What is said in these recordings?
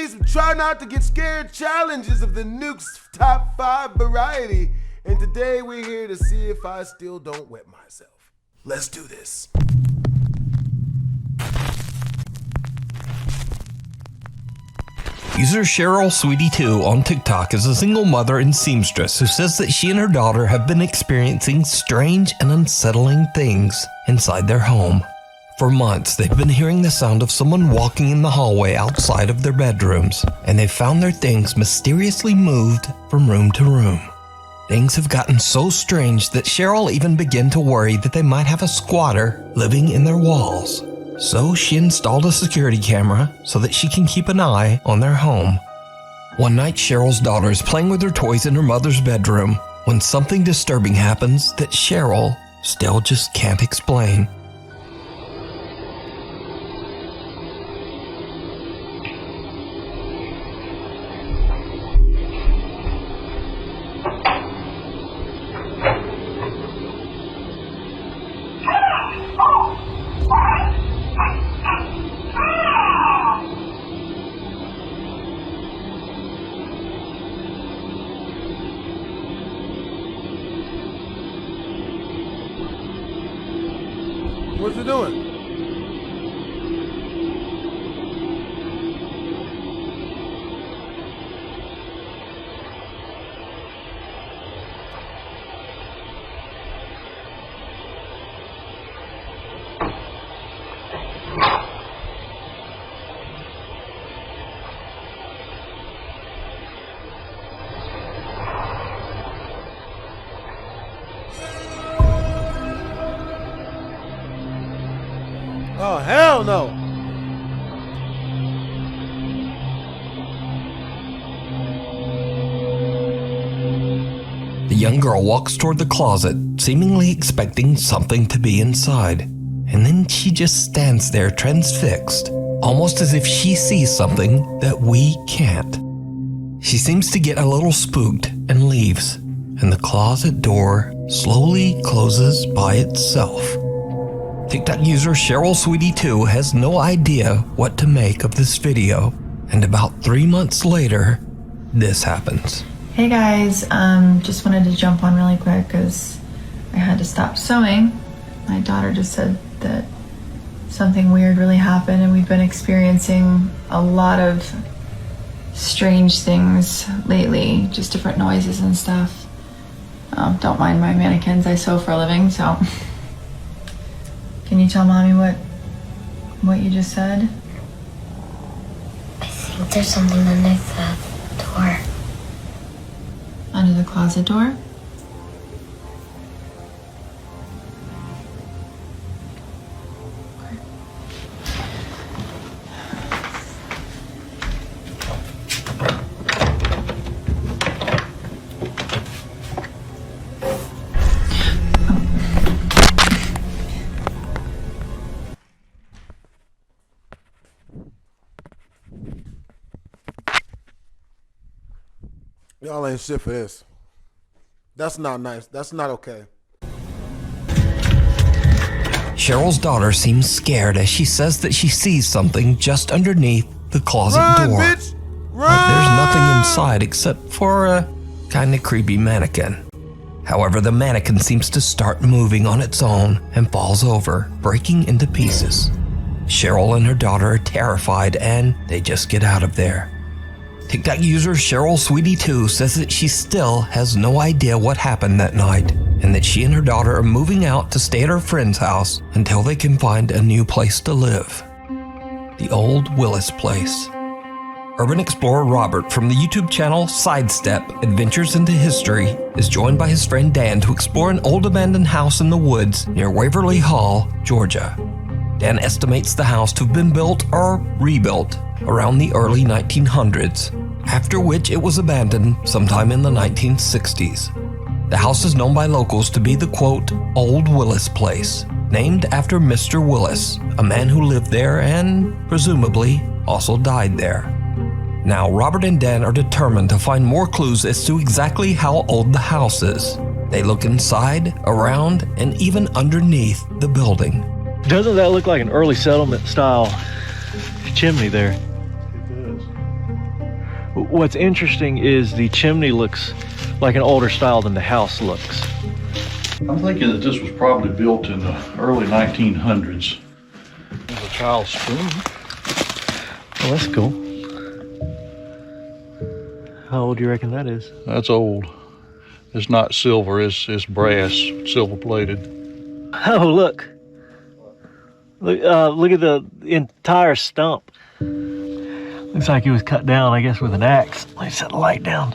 me some try not to get scared challenges of the nukes top 5 variety. And today we're here to see if I still don't wet myself. Let's do this. User Cheryl Sweetie2 on TikTok is a single mother and seamstress who says that she and her daughter have been experiencing strange and unsettling things inside their home. For months, they've been hearing the sound of someone walking in the hallway outside of their bedrooms, and they've found their things mysteriously moved from room to room. Things have gotten so strange that Cheryl even began to worry that they might have a squatter living in their walls. So she installed a security camera so that she can keep an eye on their home. One night, Cheryl's daughter is playing with her toys in her mother's bedroom when something disturbing happens that Cheryl still just can't explain. What's it doing? Oh, hell no. The young girl walks toward the closet, seemingly expecting something to be inside. And then she just stands there transfixed, almost as if she sees something that we can't. She seems to get a little spooked and leaves, and the closet door slowly closes by itself. TikTok user Cheryl Sweetie2 has no idea what to make of this video, and about 3 months later, this happens. Hey guys, just wanted to jump on really quick because I had to stop sewing. My daughter just said that something weird really happened, and we've been experiencing a lot of strange things lately, just different noises and stuff. Don't mind my mannequins, I sew for a living, so... Can you tell Mommy what you just said? I think there's something under the door. Under the closet door? Y'all ain't shit for this. That's not nice. That's not okay. Cheryl's daughter seems scared as she says that she sees something just underneath the closet door. Bitch! Run! But there's nothing inside except for a kinda creepy mannequin. However, the mannequin seems to start moving on its own and falls over, breaking into pieces. Cheryl and her daughter are terrified and they just get out of there. TikTok user Cheryl Sweetie2 says that she still has no idea what happened that night, and that she and her daughter are moving out to stay at her friend's house until they can find a new place to live. The old Willis place. Urban explorer Robert from the YouTube channel Sidestep Adventures into History is joined by his friend Dan to explore an old abandoned house in the woods near Waverly Hall, Georgia. Dan estimates the house to have been built or rebuilt around the early 1900s, after which it was abandoned sometime in the 1960s. The house is known by locals to be the, quote, Old Willis place, named after Mr. Willis, a man who lived there and, presumably, also died there. Now, Robert and Dan are determined to find more clues as to exactly how old the house is. They look inside, around, and even underneath the building. Doesn't that look like an early settlement style chimney there? It does. what's interesting is the chimney looks like an older style than the house looks. I'm thinking that this was probably built in the early 1900s. There's a child's spoon. Oh, that's cool. How old do you reckon that is? That's old. It's not silver, it's brass, silver plated. Oh, look. Look at the entire stump. Looks like it was cut down, I guess, with an axe. Let me set the light down.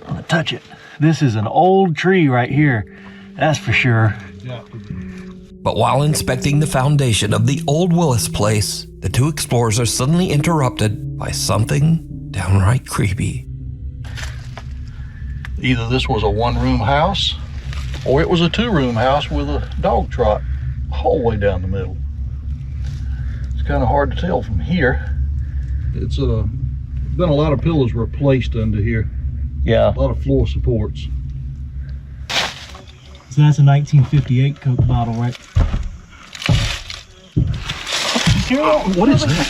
I'm gonna touch it. This is an old tree right here. That's for sure. But while inspecting the foundation of the old Willis place, the two explorers are suddenly interrupted by something downright creepy. Either this was a one-room house, or it was a two-room house with a dog trot the whole way down the middle. It's kind of hard to tell from here. It's been a lot of pillows replaced under here. Yeah. A lot of floor supports. So that's a 1958 Coke bottle, right? What is that?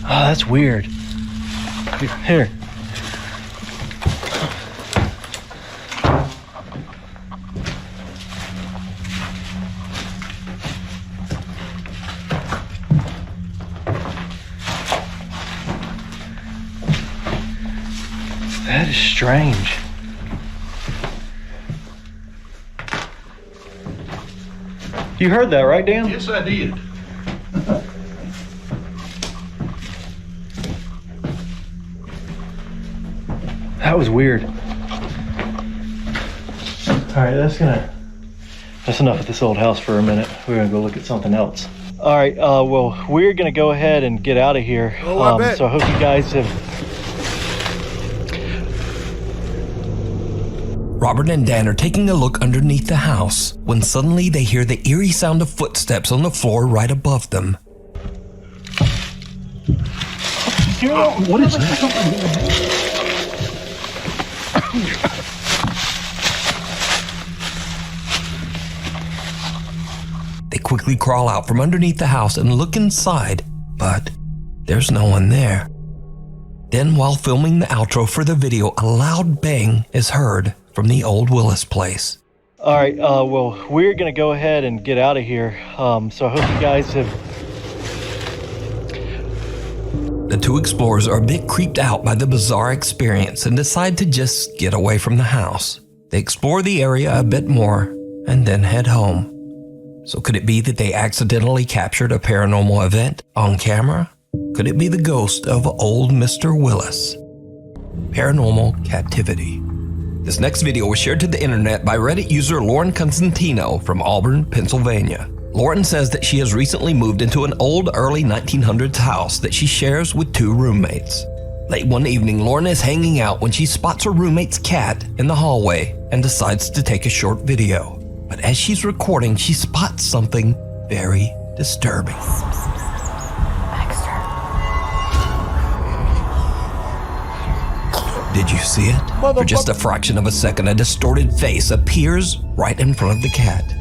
Oh, that's weird. Here. That is strange. You heard that, right, Dan? Yes, I did. That was weird. All right, that's enough of this old house for a minute. We're gonna go look at something else. All right, well, we're gonna go ahead and get out of here. Oh, I bet. So I hope you guys have. Robert and Dan are taking a look underneath the house when suddenly they hear the eerie sound of footsteps on the floor right above them. What is that? They quickly crawl out from underneath the house and look inside, but there's no one there. Then, while filming the outro for the video, a loud bang is heard from the old Willis place. All right, well, we're gonna go ahead and get out of here. So I hope you guys have. The two explorers are a bit creeped out by the bizarre experience and decide to just get away from the house. They explore the area a bit more and then head home. So could it be that they accidentally captured a paranormal event on camera? Could it be the ghost of old Mr. Willis? Paranormal captivity. This next video was shared to the internet by Reddit user Lauren Constantino from Auburn, Pennsylvania. Lauren says that she has recently moved into an old early 1900s house that she shares with two roommates. Late one evening, Lauren is hanging out when she spots her roommate's cat in the hallway and decides to take a short video. But as she's recording, she spots something very disturbing. Did you see it? For just a fraction of a second, a distorted face appears right in front of the cat.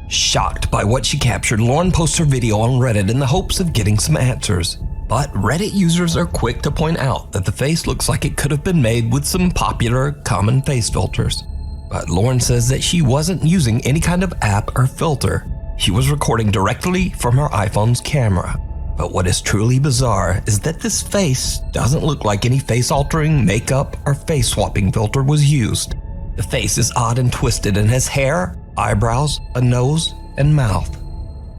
Shocked by what she captured, Lauren posts her video on Reddit in the hopes of getting some answers. But Reddit users are quick to point out that the face looks like it could have been made with some popular common face filters. But Lauren says that she wasn't using any kind of app or filter. She was recording directly from her iPhone's camera. But what is truly bizarre is that this face doesn't look like any face-altering makeup or face-swapping filter was used. The face is odd and twisted and has hair, eyebrows, a nose, and mouth.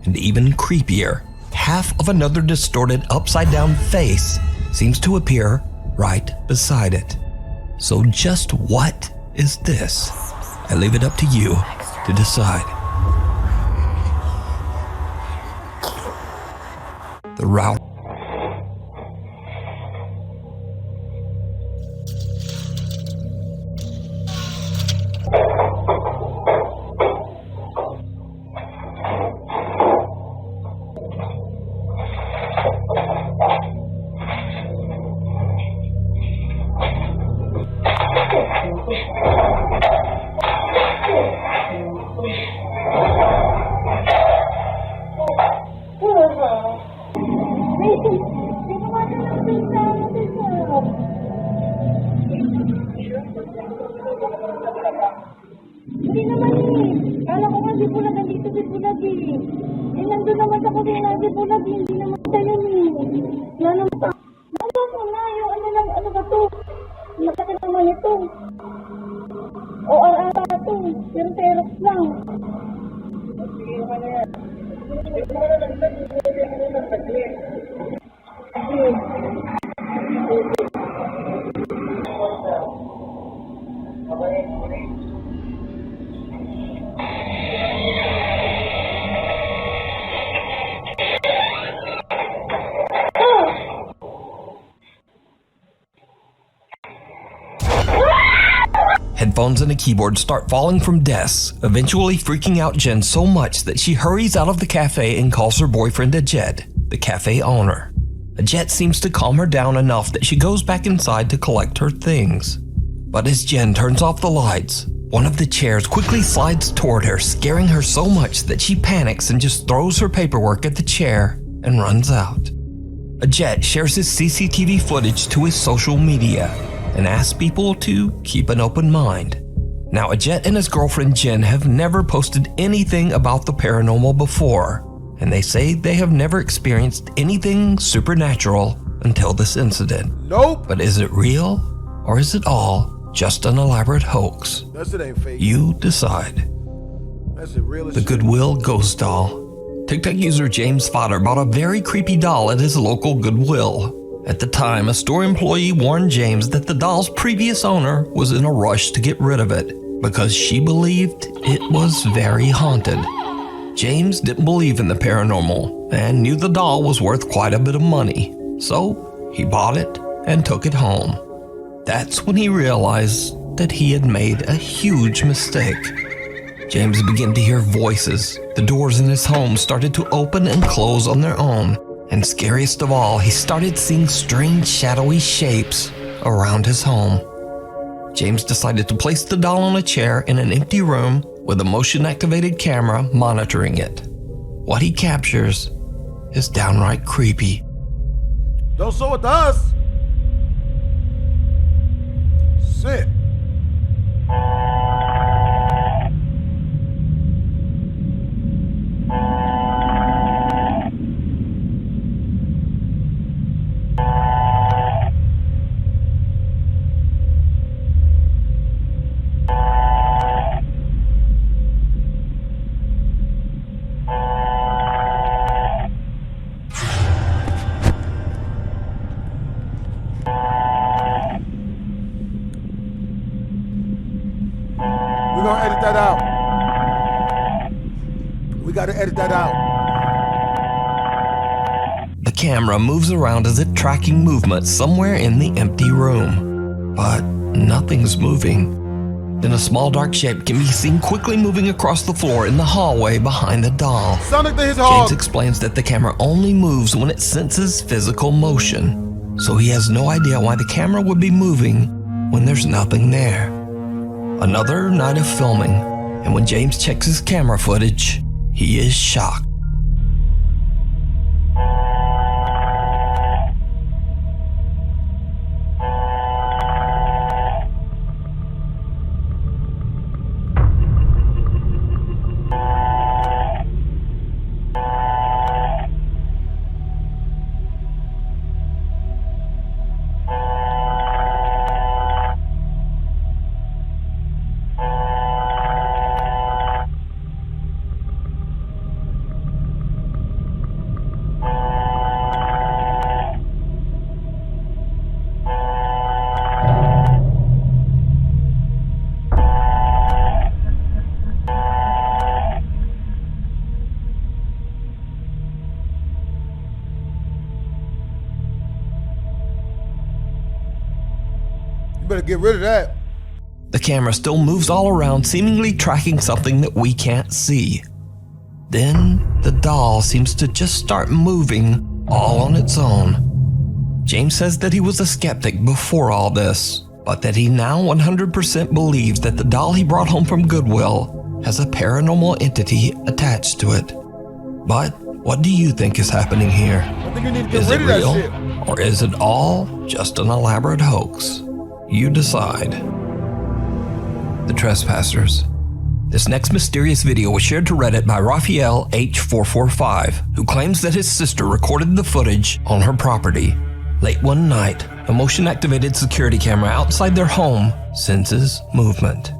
And even creepier, half of another distorted upside-down face seems to appear right beside it. So just what is this? I leave it up to you to decide. The route. Hindi naman eh. Kala ko nga di bulag, nandito di bulag eh. Eh, nandun naman sa kusina, di bulag, hindi naman tayo eh. Yan naman pa. Nandun ko na, yung ano ba to? Nakakit naman ito. O ata to, pero Xerox lang. Sige naman na yan. Hindi ko na nagtag, hindi ko na nagtaglit. Headphones and a keyboard start falling from desks, eventually freaking out Jen so much that she hurries out of the cafe and calls her boyfriend Ajit, the cafe owner. Ajit seems to calm her down enough that she goes back inside to collect her things. But as Jen turns off the lights, one of the chairs quickly slides toward her, scaring her so much that she panics and just throws her paperwork at the chair and runs out. Ajit shares his CCTV footage to his social media and asks people to keep an open mind. Now, Ajit and his girlfriend Jen have never posted anything about the paranormal before, and they say they have never experienced anything supernatural until this incident. Nope. But is it real, or is it all just an elaborate hoax? That shit ain't fake. You decide. That shit real as The shit. Goodwill Ghost Doll. TikTok user James Fodder bought a very creepy doll at his local Goodwill. At the time, a store employee warned James that the doll's previous owner was in a rush to get rid of it because she believed it was very haunted. James didn't believe in the paranormal and knew the doll was worth quite a bit of money, so he bought it and took it home. That's when he realized that he had made a huge mistake. James began to hear voices. The doors in his home started to open and close on their own. And scariest of all, he started seeing strange shadowy shapes around his home. James decided to place the doll on a chair in an empty room with a motion-activated camera monitoring it. What he captures is downright creepy. Don't show it to us. Shit. We're gonna edit that out. We gotta edit that out. The camera moves around as if tracking movement somewhere in the empty room. But nothing's moving. Then a small dark shape can be seen quickly moving across the floor in the hallway behind the doll. Sonic the James Hedgehog. explains that the camera only moves when it senses physical motion, so he has no idea why the camera would be moving when there's nothing there. Another night of filming, and when James checks his camera footage, he is shocked. You better get rid of that. The camera still moves all around, seemingly tracking something that we can't see. Then, the doll seems to just start moving all on its own. James says that he was a skeptic before all this, but that he now 100% believes that the doll he brought home from Goodwill has a paranormal entity attached to it. But what do you think is happening here? I think we need to get Is rid it of that real, shit. or is it all just an elaborate hoax? You decide. The Trespassers. This next mysterious video was shared to Reddit by Raphael H445, who claims that his sister recorded the footage on her property. Late one night, a motion-activated security camera outside their home senses movement.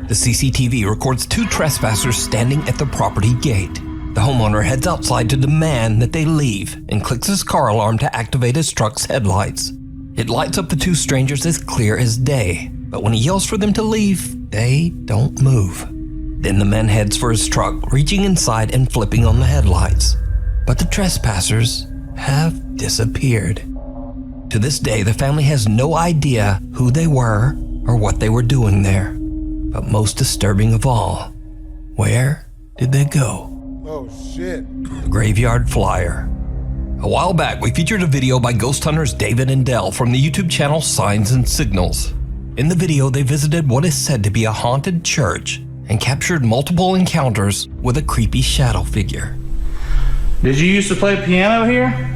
The CCTV records two trespassers standing at the property gate. The homeowner heads outside to demand that they leave and clicks his car alarm to activate his truck's headlights. It lights up the two strangers as clear as day, but when he yells for them to leave, they don't move. Then the man heads for his truck, reaching inside and flipping on the headlights. But the trespassers have disappeared. To this day, the family has no idea who they were or what they were doing there. But most disturbing of all, where did they go? Oh shit. The Graveyard Flyer. A while back, we featured a video by ghost hunters David and Dell from the YouTube channel Signs and Signals. In the video, they visited what is said to be a haunted church and captured multiple encounters with a creepy shadow figure. Did you used to play piano here?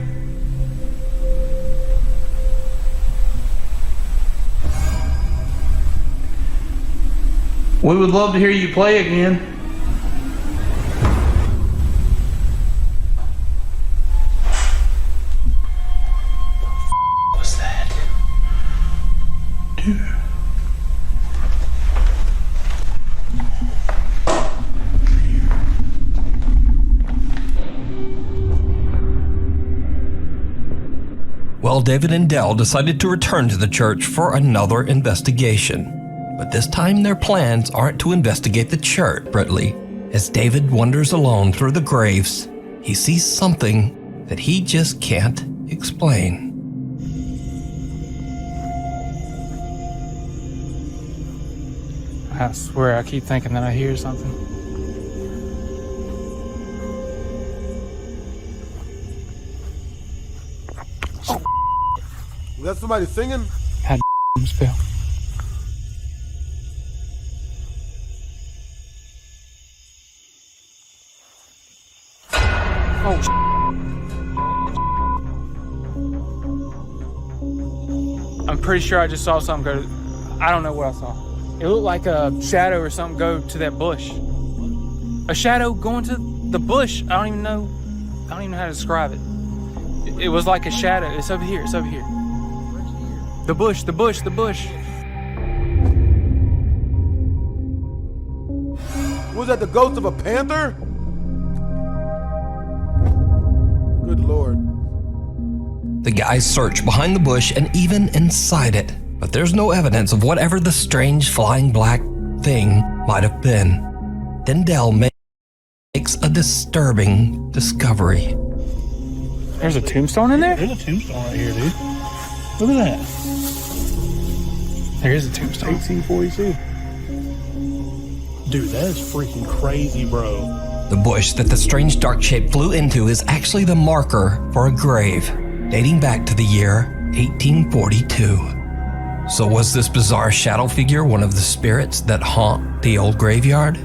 We would love to hear you play again. What was that? Dude. Well, David and Dell decided to return to the church for another investigation. But this time their plans aren't to investigate the church separately. As David wanders alone through the graves, he sees something that he just can't explain. I swear I keep thinking that I hear something. Was that somebody singing? Had spell. Oh, I'm pretty sure I just saw something go to, I don't know what I saw. It looked like a shadow or something go to that bush. A shadow going to the bush. I don't even know how to describe it. It was like a shadow. It's over here. It's over here. The bush. Was that the ghost of a panther? Good Lord. The guys search behind the bush and even inside it, but there's no evidence of whatever the strange flying black thing might have been. Then Dell makes a disturbing discovery. There's a tombstone in there? There's a tombstone right here, dude. Look at that. There is a tombstone. 1842. Dude, that is freaking crazy, bro. The bush that the strange dark shape flew into is actually the marker for a grave, dating back to the year 1842. So was this bizarre shadow figure one of the spirits that haunt the old graveyard?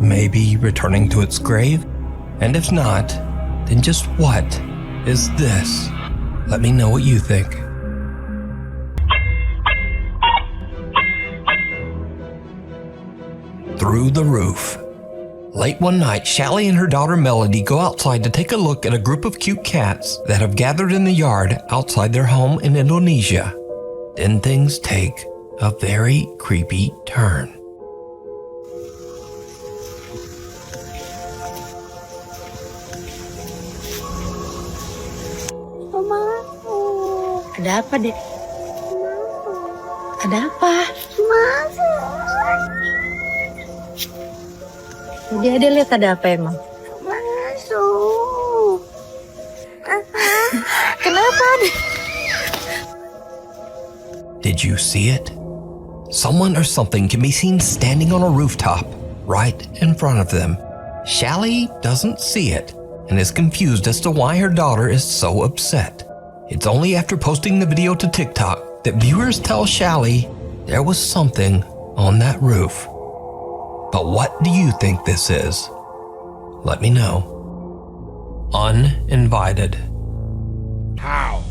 Maybe returning to its grave? And if not, then just what is this? Let me know what you think. Through the roof. Late one night, Shelly and her daughter Melody go outside to take a look at a group of cute cats that have gathered in the yard outside their home in Indonesia. Then things take a very creepy turn. Ada apa, Dek? Ada apa? Dia lihat ada apa emang? Masuk. Kenapa, Dek? Did you see it? Someone or something can be seen standing on a rooftop right in front of them. Shelly doesn't see it and is confused as to why her daughter is so upset. It's only after posting the video to TikTok that viewers tell Shelly there was something on that roof. But what do you think this is? Let me know. Uninvited. How?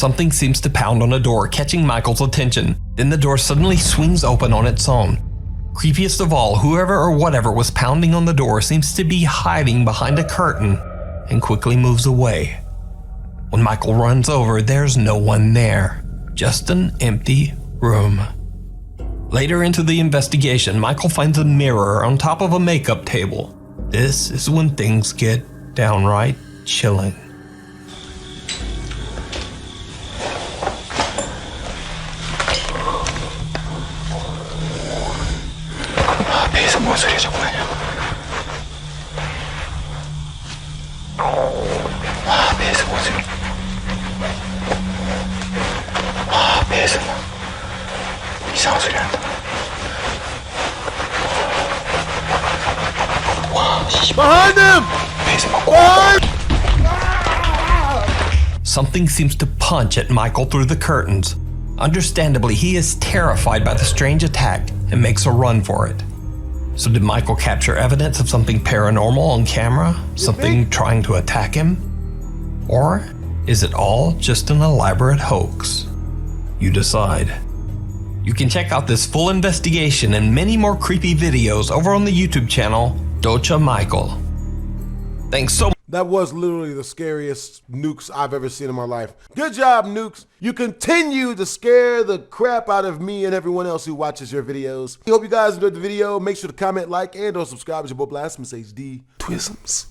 Something seems to pound on a door, catching Michael's attention. Then the door suddenly swings open on its own. Creepiest of all, whoever or whatever was pounding on the door seems to be hiding behind a curtain and quickly moves away. When Michael runs over, there's no one there, just an empty room. Later into the investigation, Michael finds a mirror on top of a makeup table. This is when things get downright chilling. 뭔 소리야 자꾸 하냐. 배에서 뭔 소리. 배에서 이상한 소리 난다. Behind him! 배에서 막 Something seems to punch at Michael through the curtains. Understandably, he is terrified by the strange attack and makes a run for it. So did Michael capture evidence of something paranormal on camera? Something trying to attack him? Or is it all just an elaborate hoax? You decide. You can check out this full investigation and many more creepy videos over on the YouTube channel, Docha Michael. Thanks so much. That was literally the scariest nukes I've ever seen in my life. Good job, nukes. You continue to scare the crap out of me and everyone else who watches your videos. I hope you guys enjoyed the video. Make sure to comment, like, and or subscribe to your boy BlastphamousHD. Twisms.